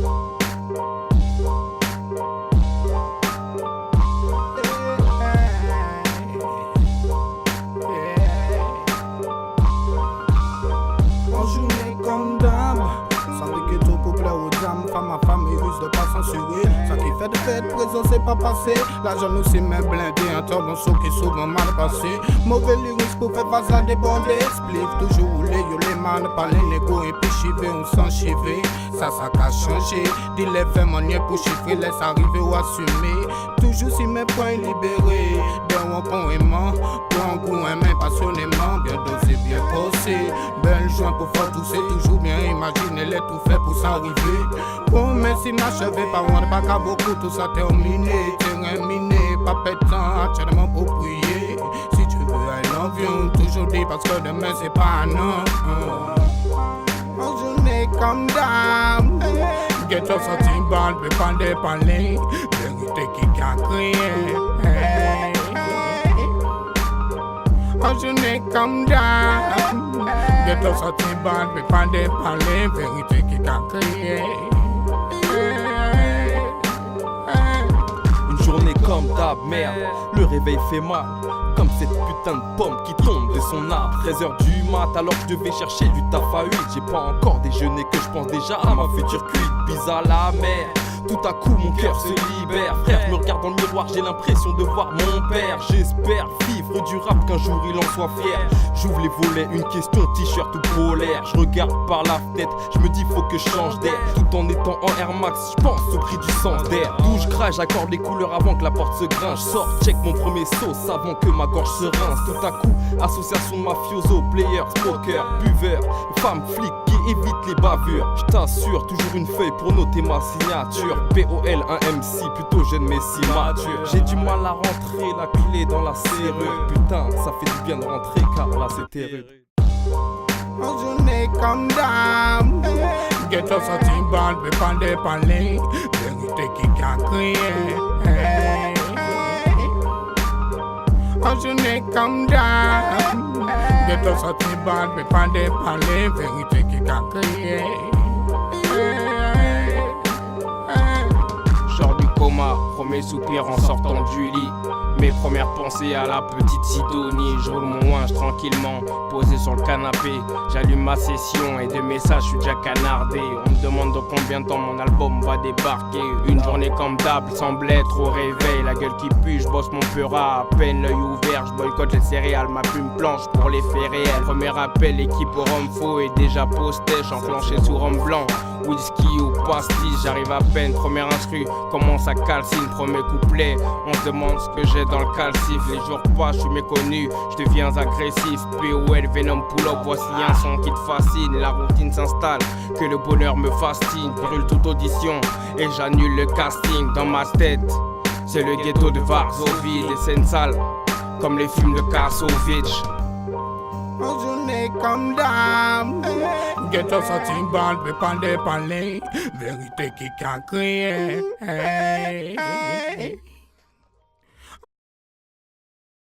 En journée comme dame, sans les ghettos pour plaire aux dames. Femme à femme et rusent de pas censurer. Ça qui fait de fête, présent c'est pas passé. L'argent nous c'est même blindé, un temps bon saut qui est souvent mal passé. Mauvais lyrics pour faire face à des bandés. Spliff toujours roulé, yo les man, pas les négos et puis chivé, on s'en chivé. Ça a changé, dis les faits manier pour chiffrer, laisse arriver ou assumer. Toujours si mes points libérés, d'un rond aimant, pour un coup un main passionnément, bien dosé, bien posé. Belle joint pour faire tousser, toujours bien imaginer les tout fait pour s'arriver. Bon, mais si n'achevé par moi, pas qu'à beaucoup, tout ça terminé, terminé, pas pétant, actuellement pour prier. Si tu veux un avion, toujours dit parce que demain c'est pas un an. En journée comme dame, get up sorti bande, mais pas de parler, vérité qui a crié. En journée comme dame, get up sorti bande, mais pas de parler, vérité qui a crié. Une journée comme d'hab, merde, le réveil fait mal. Comme cette putain de pomme qui tombe de son arbre. 13h du mat alors que je devais chercher du taf à huile. J'ai pas encore déjeuné que je pense déjà à ma future cuite. Bise à la mer, tout à coup mon cœur se libère. Frère, je me regarde dans le miroir, j'ai l'impression de voir mon père. J'espère vivre du rap qu'un jour il en soit fier. J'ouvre les volets, une question, t-shirt ou polaire. Je regarde par la fenêtre, je me dis faut que je change d'air. Tout en étant en Air Max, je pense au prix du sens d'air. Douche crache, j'accorde les couleurs avant que la porte se grince. Je sors, check mon premier sauce avant que ma gorge se rince. Tout à coup, association de mafioso, players, poker, buveurs, femmes, flics qui évitent les bavures. Je t'assure, toujours une feuille pour noter ma signature. POL, un MC, plutôt jeune mais si mature. J'ai du mal à rentrer, la clé dans la serrure. Putain, ça fait du bien de rentrer car là c'était rude. En journée comme dame, get up sorti bande, mais pas de parler, vérité qui a crié. En journée comme dame, get up sorti bande, mais pas de parler, vérité qui a crié. Sors du coma, premier soupir en sortant du lit. Mes premières pensées à la petite Sidonie. Je roule mon ouinge tranquillement, posé sur le canapé. J'allume ma session et de messages, je suis déjà canardé. On me demande dans combien de temps mon album va débarquer. Une journée comme d'hab, semble être au réveil. La gueule qui pue, je bosse mon peurat à peine l'œil ouvert. Je boycotte les céréales, ma plume planche pour les faits réels. Premier appel, l'équipe au rhum faux est déjà posté. Enclenché sous rhum blanc, whisky ou pastis. J'arrive à peine, première instru, commence à calcine. Premier couplet, on se demande ce que j'ai dans le calcif. Les jours passent, je suis méconnu, je deviens agressif. POL, Venom, pull-up, voici un son qui te fascine. La routine s'installe, que le bonheur me fascine. Brûle toute audition et j'annule le casting. Dans ma tête, c'est le ghetto de Varsovie. Des scènes sales, comme les films de Kassovitch. En journée comme dame, get up sorti bande, mais pas de parler, vérité qui a crié.